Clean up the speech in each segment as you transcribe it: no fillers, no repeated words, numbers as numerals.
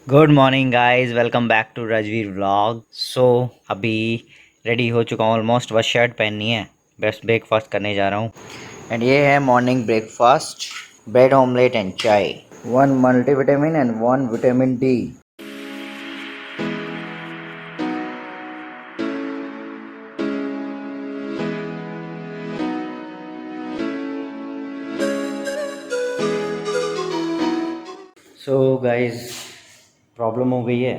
Good morning guys, welcome back to Rajveer vlog. अभी ready हो चुका हूँ ऑलमोस्ट, बस शर्ट पहननी है। बस ब्रेकफास्ट करने जा रहा हूँ एंड ये है morning breakfast, bread omelette and चाय, 1 multivitamin and 1 vitamin D. So guys, problem हो गई है।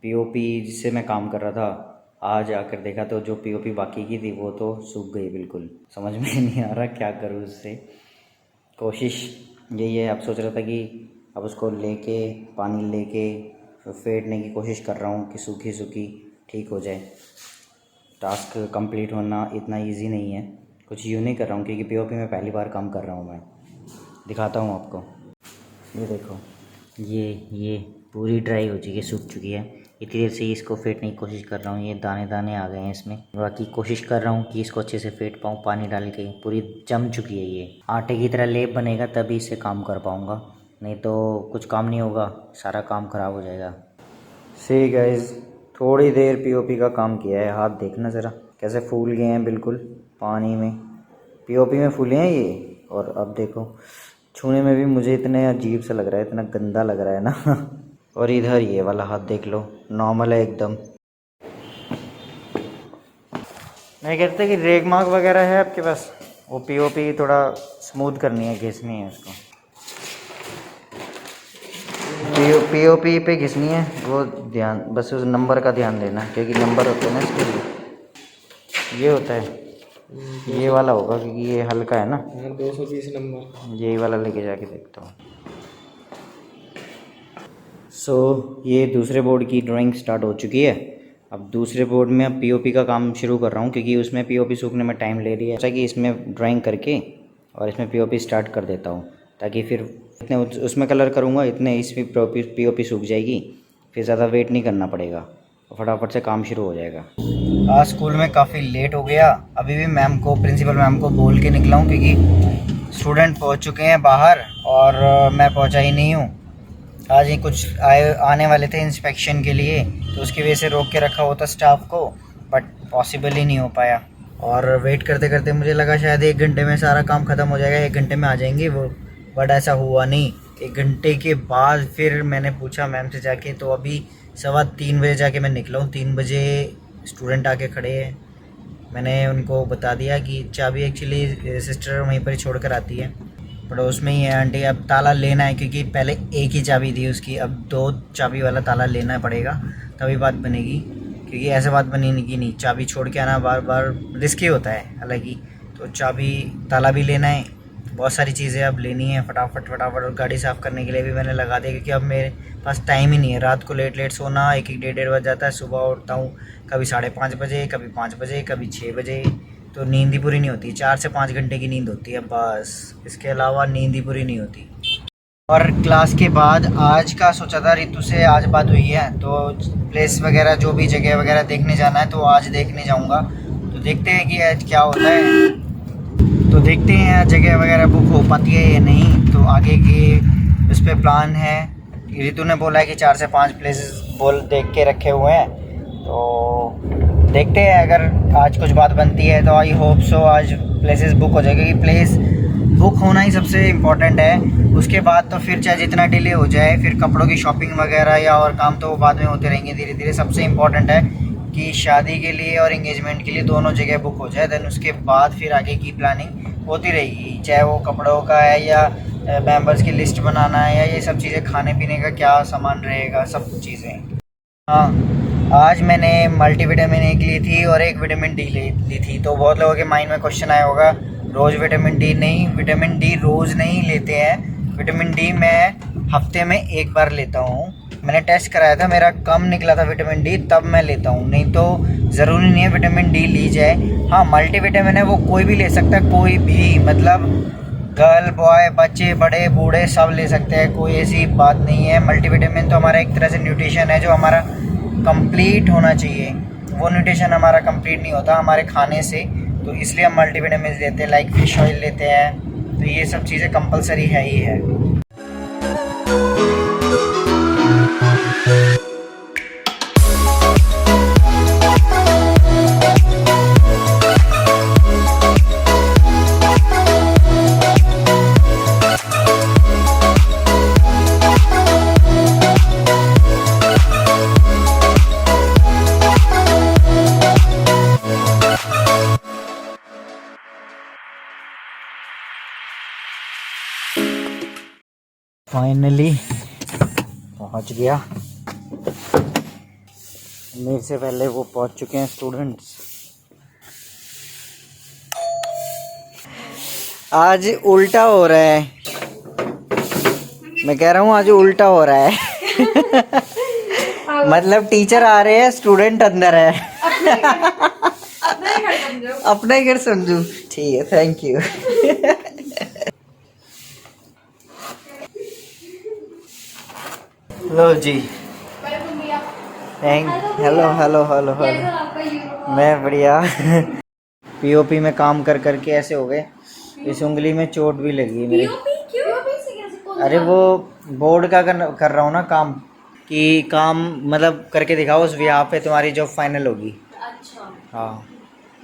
पीओपी जिससे मैं काम कर रहा था, आज आकर देखा तो जो पीओपी बाकी की थी वो तो सूख गई बिल्कुल। समझ में नहीं आ रहा क्या करूँ उससे। कोशिश यही है, अब सोच रहा था कि अब उसको लेके पानी लेके फेंटने की कोशिश कर रहा हूँ कि सूखी सूखी ठीक हो जाए। टास्क कंप्लीट होना इतना इजी नहीं है। कुछ यूँ नहीं कर रहा हूँ क्योंकि पीओपी में पहली बार काम कर रहा हूँ मैं। दिखाता हूँ आपको, ये देखो, ये पूरी ड्राई हो चुकी है, सूख चुकी है। इतनी देर से इसको फेंटने की कोशिश कर रहा हूँ, ये दाने दाने आ गए हैं इसमें। बाकी कोशिश कर रहा हूँ कि इसको अच्छे से फेंट पाऊँ पानी डाल के। पूरी जम चुकी है, ये आटे की तरह लेप बनेगा तभी इससे काम कर पाऊँगा, नहीं तो कुछ काम नहीं होगा, सारा काम ख़राब हो जाएगा। सी गाइस, थोड़ी देर पीओपी का काम किया है। हाथ देखना ज़रा कैसे फूल गए हैं बिल्कुल पानी में, पीओपी में फूले हैं ये। और अब देखो, छूने में भी मुझे इतने अजीब सा लग रहा है, इतना गंदा लग रहा है ना। और इधर ये वाला हाथ देख लो, नॉर्मल है एकदम। मैं कहता कि रेग मार्क वगैरह है आपके पास? वो पीओपी थोड़ा स्मूथ करनी है, घिसनी है उसको। पीओपी पे घिसनी है वो, ध्यान बस उस नंबर का ध्यान देना, क्योंकि नंबर होते हैं ना इसके लिए। ये होता है, ये वाला होगा क्योंकि ये हल्का है ना। 220 नंबर। यही वाला लेके जाके देखता हूँ। ये दूसरे बोर्ड की ड्राइंग स्टार्ट हो चुकी है। अब दूसरे बोर्ड में अब पीओपी का काम शुरू कर रहा हूँ क्योंकि उसमें पीओपी सूखने में टाइम ले रही है। जैसा कि इसमें ड्राइंग करके और इसमें पीओपी स्टार्ट कर देता हूँ, ताकि फिर इतने उसमें कलर करूँगा, इतने इसमें पीओपी सूख जाएगी, फिर ज़्यादा वेट नहीं करना पड़ेगा, फटाफट से काम शुरू हो जाएगा। आज स्कूल में काफ़ी लेट हो गया। अभी भी मैम को, प्रिंसिपल मैम को बोल के निकला हूँ क्योंकि स्टूडेंट पहुँच चुके हैं बाहर और मैं पहुँचा ही नहीं हूँ। आज ही कुछ आने वाले थे इंस्पेक्शन के लिए, तो उसकी वजह से रोक के रखा होता स्टाफ को, बट पॉसिबल ही नहीं हो पाया। और वेट करते करते मुझे लगा शायद 1 घंटे में सारा काम ख़त्म हो जाएगा, 1 घंटे में आ जाएंगे वो, बट ऐसा हुआ नहीं। 1 घंटे के बाद फिर मैंने पूछा मैम से जाके, तो अभी 2:15 बजे जाके मैं निकला हूँ। 3 बजे स्टूडेंट आके खड़े हैं। मैंने उनको बता दिया कि चाबी एक्चुअली सिस्टर वहीं पर छोड़ कर आती है, पड़ोस में ही है आंटी। अब ताला लेना है क्योंकि पहले एक ही चाबी थी उसकी, अब 2 चाबी वाला ताला लेना पड़ेगा, तभी बात बनेगी। क्योंकि ऐसे बात बनेगी नहीं, चाबी छोड़ के आना बार बार रिस्की होता है हालांकि। तो चाबी ताला भी लेना है, बहुत सारी चीज़ें अब लेनी है फटाफट फटाफट। और गाड़ी साफ़ करने के लिए भी मैंने लगा दिया क्योंकि अब मेरे पास टाइम ही नहीं है। रात को लेट सोना, 1-1 डेढ़ बज जाता है। सुबह उठता हूँ कभी 5:30 बजे, कभी 5 बजे, कभी 6 बजे, तो नींद ही पूरी नहीं होती। 4 से 5 घंटे की नींद होती है बस, इसके अलावा नींद ही पूरी नहीं होती। और क्लास के बाद आज का सोचा था, रितु से आज बात हुई है, तो प्लेस वगैरह जो भी जगह वगैरह देखने जाना है तो आज देखने जाऊंगा। तो देखते हैं कि आज क्या होता है, तो देखते हैं जगह वगैरह बुक हो पाती है या नहीं। तो आगे के उस पर प्लान है। रितु ने बोला है कि 4 से 5 प्लेसेस बोल देख के रखे हुए हैं, तो देखते हैं अगर आज कुछ बात बनती है तो आई होप सो आज प्लेसेस बुक हो जाएगी। क्योंकि प्लेस बुक होना ही सबसे इम्पोर्टेंट है। उसके बाद तो फिर चाहे जितना डिले हो जाए, फिर कपड़ों की शॉपिंग वगैरह या और काम तो वो बाद में होते रहेंगे धीरे धीरे। सबसे इम्पोर्टेंट है कि शादी के लिए और इंगेजमेंट के लिए दोनों जगह बुक हो जाए, देन उसके बाद फिर आगे की प्लानिंग होती रहेगी, चाहे वो कपड़ों का है या मेंबर्स की लिस्ट बनाना है या ये सब चीज़ें, खाने पीने का क्या सामान रहेगा, सब चीज़ें। हाँ, आज मैंने मल्टीविटामिन एक ली थी और एक विटामिन डी ली थी। तो बहुत लोगों के माइंड में क्वेश्चन आया होगा, रोज़ विटामिन डी नहीं, विटामिन डी रोज़ नहीं लेते हैं। विटामिन डी मैं हफ्ते में 1 बार लेता हूँ। मैंने टेस्ट कराया था, मेरा कम निकला था विटामिन डी, तब मैं लेता हूँ, नहीं तो ज़रूरी नहीं है विटामिन डी ली जाए। हाँ, मल्टीविटामिन है वो कोई भी ले सकता है, कोई भी, मतलब गर्ल बॉय बच्चे बड़े बूढ़े सब ले सकते हैं, कोई ऐसी बात नहीं है। मल्टीविटामिन तो हमारा एक तरह से न्यूट्रिशन है जो हमारा कंप्लीट होना चाहिए। वो न्यूट्रिशन हमारा कंप्लीट नहीं होता हमारे खाने से, तो इसलिए हम मल्टीविटामिन लेते हैं, लाइक फिश ऑयल लेते हैं। तो ये सब चीज़ें कंपलसरी है ही है। फाइनली पहुंच गया। मेरे से पहले वो पहुंच चुके हैं स्टूडेंट्स। आज उल्टा हो रहा है, मैं कह रहा हूँ आज उल्टा हो रहा है। मतलब टीचर आ रहे हैं, स्टूडेंट अंदर है। अपना ही घर समझू। ठीक है, थैंक यू। लो जी, हेलो हेलो हेलो हेलो। मैं बढ़िया। पीओपी में काम कर करके ऐसे हो गए, इस उंगली में चोट भी लगी मेरे। अरे वो बोर्ड का कर रहा हूँ ना काम, कि काम मतलब करके दिखाओ उस विहा पे तुम्हारी जॉब फाइनल होगी। अच्छा हाँ,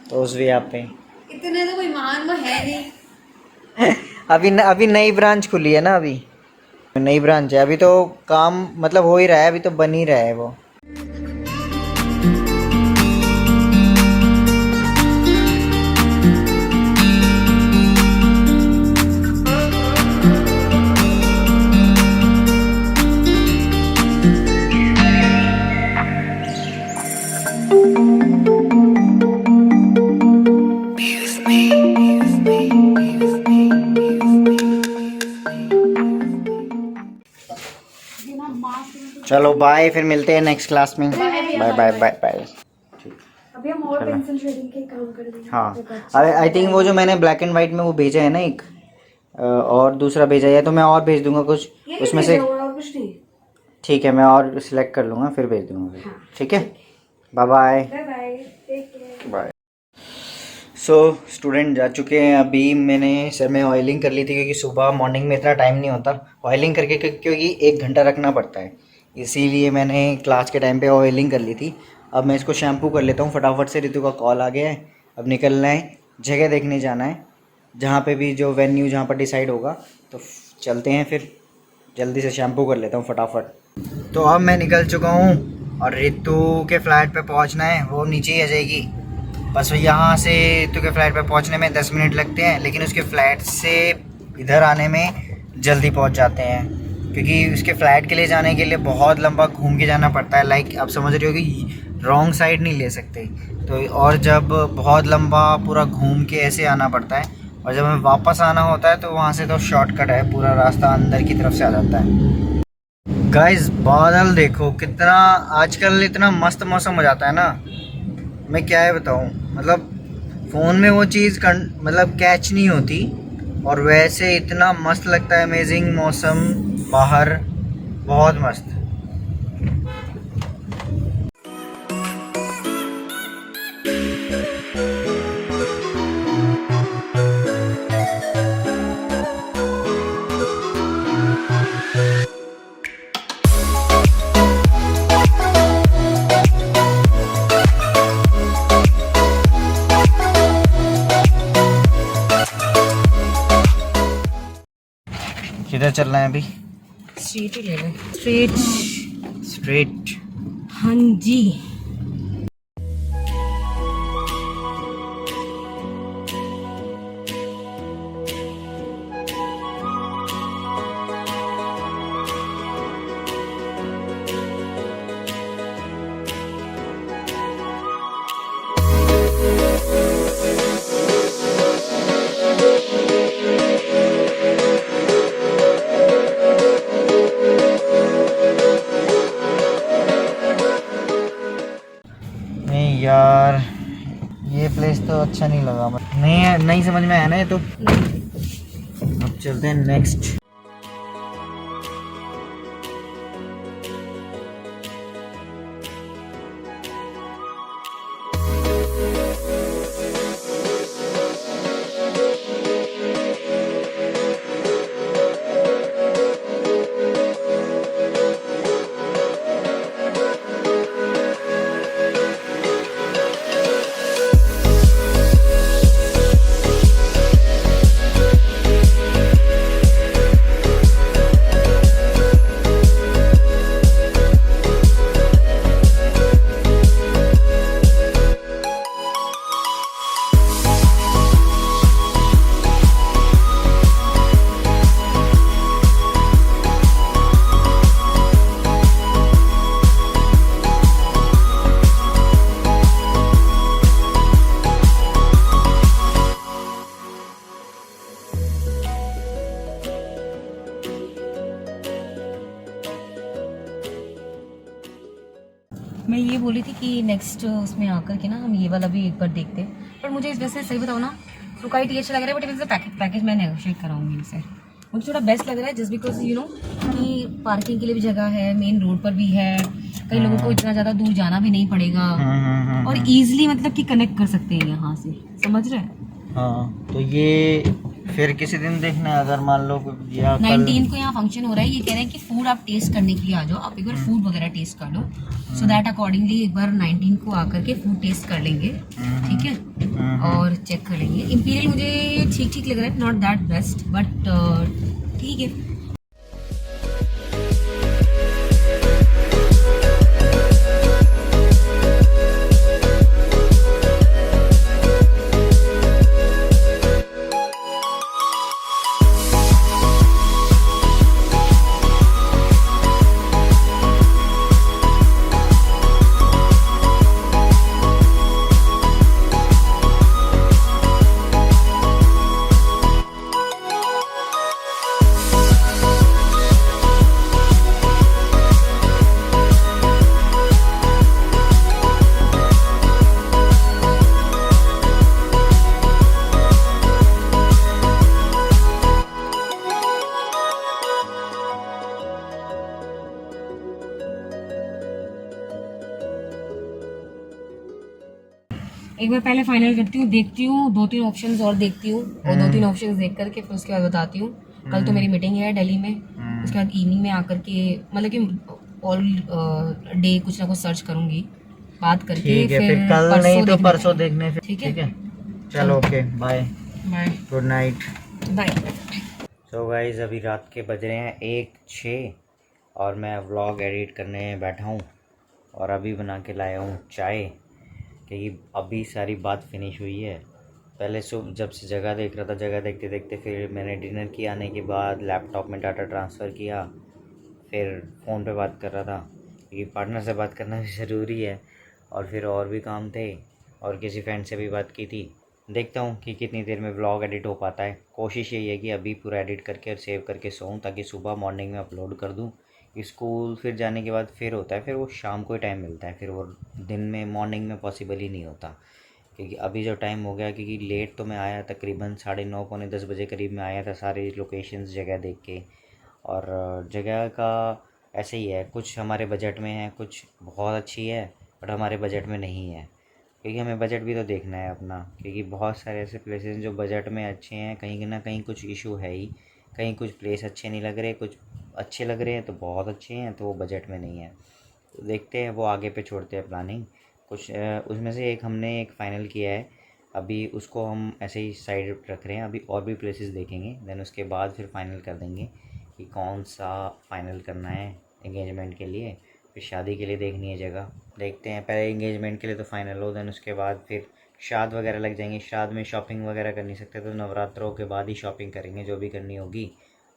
तो उस विहा पे इतने तो कोई महान वो है नहीं। अभी नई ब्रांच खुली है ना, अभी नई ब्रांच है, अभी तो काम मतलब हो ही रहा है, अभी तो बन ही रहा है वो। चलो बाय, फिर मिलते हैं नेक्स्ट क्लास में। Bye bye bye bye. अभी हम और पेंसिल शेडिंग के काम कर रहे हैं। हाँ, आई थिंक वो जो मैंने ब्लैक एंड वाइट में वो भेजा है ना एक, और दूसरा भेजा है, तो मैं और भेज दूंगा कुछ उसमें से। और कुछ नहीं। ठीक है, मैं और सिलेक्ट कर लूँगा फिर भेज दूंगा। ठीक है, bye bye bye. So student जा चुके हैं। अभी मैंने सर में ऑयलिंग कर ली थी, क्योंकि सुबह मॉर्निंग में इतना टाइम नहीं होता ऑयलिंग करके, क्योंकि 1 घंटा रखना पड़ता है, इसीलिए मैंने क्लास के टाइम पे ऑयलिंग कर ली थी। अब मैं इसको शैम्पू कर लेता हूँ फटाफट से। रितु का कॉल आ गया है, अब निकलना है, जगह देखने जाना है, जहाँ पे भी जो वेन्यू जहाँ पर डिसाइड होगा, तो चलते हैं फिर। जल्दी से शैम्पू कर लेता हूँ फटाफट। तो अब मैं निकल चुका हूँ और रितु के फ्लैट पे पहुँचना है, वो नीचे ही आ जाएगी। बस यहाँ से रितु के फ्लैट पे पहुँचने में 10 मिनट लगते हैं, लेकिन उसके फ्लैट से इधर आने में जल्दी पहुँच जाते हैं, क्योंकि उसके फ्लैट के लिए जाने के लिए बहुत लंबा घूम के जाना पड़ता है। लाइक आप समझ रहे हो कि रॉन्ग साइड नहीं ले सकते, तो और जब बहुत लंबा पूरा घूम के ऐसे आना पड़ता है, और जब हमें वापस आना होता है तो वहाँ से तो शॉर्टकट है, पूरा रास्ता अंदर की तरफ से आ जाता है। गाइस बादल देखो कितना, आजकल इतना मस्त मौसम हो जाता है ना, मैं क्या है बताऊँ। मतलब फ़ोन में वो चीज़ मतलब कैच नहीं होती, और वैसे इतना मस्त लगता है। अमेजिंग मौसम बाहर, बहुत मस्त। किधर चलना है अभी? स्ट्रीट ही ले लें। स्ट्रीट। स्ट्रेट। हाँ जी। नहीं यार, ये प्लेस तो अच्छा नहीं लगा, नहीं समझ में आया ना ये तो। अब चलते हैं नेक्स्ट। मैं ये बोली थी कि नेक्स्ट उसमें आकर के ना हम ये वाला भी एक बार देखते हैं, पर मुझे वैसे सही बताओ ना, फ्लुकाइट ये अच्छा लग रहा है, बट इनसे पैकेज मैं नेगोशिएट कराऊंगी इनसे। मुझे थोड़ा बेस्ट लग रहा है जस्ट बिकॉज यू नो कि पार्किंग के लिए भी जगह है, मेन रोड पर भी है, कई लोगों को इतना ज़्यादा दूर जाना भी नहीं पड़ेगा और ईजिली मतलब कि कनेक्ट कर सकते हैं यहाँ से, समझ रहे हैं। हाँ, तो ये फिर किसी दिन देखना है, अगर मान लो या 19 को यहाँ फंक्शन हो रहा है, ये कह रहे हैं कि फूड आप टेस्ट करने के लिए आ जाओ, आप एक बार फूड वगैरह टेस्ट कर लो, सो दैट अकॉर्डिंगली एक बार 19 को आकर के फूड टेस्ट कर लेंगे, ठीक है, और चेक कर लेंगे। इम्पीरियल मुझे ठीक ठीक लग रहा है, नॉट दैट बेस्ट बट ठीक है। एक बार पहले फाइनल करती हूँ, देखती हूँ 2-3 ऑप्शंस और देखती हूँ, और 2-3 ऑप्शंस देख करके फिर उसके बाद बताती हूँ। कल तो मेरी मीटिंग है दिल्ली में, उसके बाद इवनिंग में आकर के मतलब कि ऑल डे कुछ ना कुछ सर्च करूंगी, बात करके फिर कल नहीं तो परसों देखने फिर, ठीक है। चलो okay, bye bye good night bye. So guys अभी रात के बज रहे हैं 1:06 और मैं व्लॉग एडिट करने बैठा हूँ और अभी बना के लाया हूँ चाय, क्योंकि अभी सारी बात फिनिश हुई है। पहले सुबह जब से जगह देख रहा था, जगह देखते देखते फिर मैंने डिनर किया, आने के बाद लैपटॉप में डाटा ट्रांसफ़र किया, फिर फ़ोन पे बात कर रहा था क्योंकि पार्टनर से बात करना भी ज़रूरी है, और फिर और भी काम थे और किसी फ्रेंड से भी बात की थी। देखता हूँ कि कितनी देर में व्लॉग एडिट हो पाता है। कोशिश यही है कि अभी पूरा एडिट करके और सेव करके सोऊं ताकि सुबह मॉर्निंग में अपलोड कर दूँ। स्कूल फिर जाने के बाद फिर होता है, फिर वो शाम को ही टाइम मिलता है, फिर वो दिन में मॉर्निंग में पॉसिबल ही नहीं होता, क्योंकि अभी जो टाइम हो गया, क्योंकि लेट तो मैं आया तकरीबन 9:30 पौने 10 बजे करीब में आया था, सारी लोकेशंस जगह देख के। और जगह का ऐसे ही है, कुछ हमारे बजट में है, कुछ बहुत अच्छी है बट हमारे बजट में नहीं है, क्योंकि हमें बजट भी तो देखना है अपना, क्योंकि बहुत सारे ऐसे प्लेसेस जो बजट में अच्छे हैं, कहीं ना कहीं कुछ इशू है ही, कहीं कुछ प्लेस अच्छे नहीं लग रहे, कुछ अच्छे लग रहे हैं तो बहुत अच्छे हैं तो वो बजट में नहीं है। तो देखते हैं, वो आगे पे छोड़ते हैं प्लानिंग। कुछ उसमें से एक हमने एक फ़ाइनल किया है, अभी उसको हम ऐसे ही साइड रख रहे हैं, अभी और भी प्लेसेस देखेंगे, देन उसके बाद फिर फाइनल कर देंगे कि कौन सा फ़ाइनल करना है एंगेजमेंट के लिए, फिर शादी के लिए देखनी है जगह। देखते हैं, पहले एंगेजमेंट के लिए तो फ़ाइनल हो, देन उसके बाद फिर शाद वगैरह लग जाएंगे। शाद में शॉपिंग वगैरह कर नहीं सकते, तो नवरात्रों के बाद ही शॉपिंग करेंगे जो भी करनी होगी।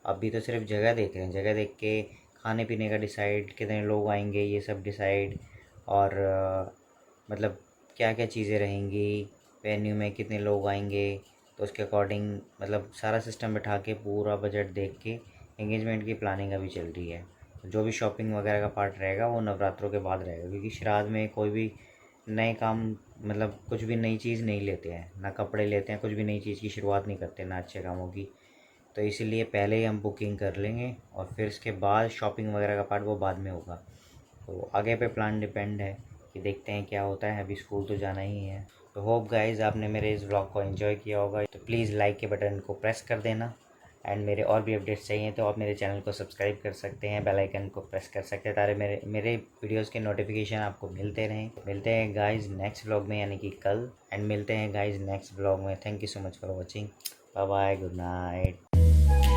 अभी तो सिर्फ जगह देख रहे हैं, जगह देख के खाने पीने का डिसाइड, कितने लोग आएंगे ये सब डिसाइड, और मतलब क्या क्या चीज़ें रहेंगी वेन्यू में, कितने लोग आएंगे, तो उसके अकॉर्डिंग मतलब सारा सिस्टम बैठा के पूरा बजट देख के एंगेजमेंट की प्लानिंग अभी चल रही है। जो भी शॉपिंग वगैरह का पार्ट रहेगा वो नवरात्रों के बाद रहेगा, क्योंकि श्राद्ध में कोई भी नए काम मतलब कुछ भी नई चीज़ नहीं लेते हैं, ना कपड़े लेते हैं, कुछ भी नई चीज़ की शुरुआत नहीं करते, ना अच्छे कामों की। तो इसीलिए पहले ही हम बुकिंग कर लेंगे और फिर इसके बाद शॉपिंग वगैरह का पार्ट वो बाद में होगा। तो आगे पे प्लान डिपेंड है कि देखते हैं क्या होता है, अभी स्कूल तो जाना ही है। तो होप गाइस आपने मेरे इस व्लॉग को एंजॉय किया होगा, तो प्लीज़ लाइक के बटन को प्रेस कर देना, एंड मेरे और भी अपडेट्स चाहिए तो आप मेरे चैनल को सब्सक्राइब कर सकते हैं, बेल आइकन को प्रेस कर सकते हैं ताकि मेरे वीडियोस के नोटिफिकेशन आपको मिलते रहें। मिलते हैं गाइस नेक्स्ट व्लॉग में, यानी कि कल, एंड मिलते हैं गाइस नेक्स्ट व्लॉग में। Thank you so much for watching, bye bye, good night.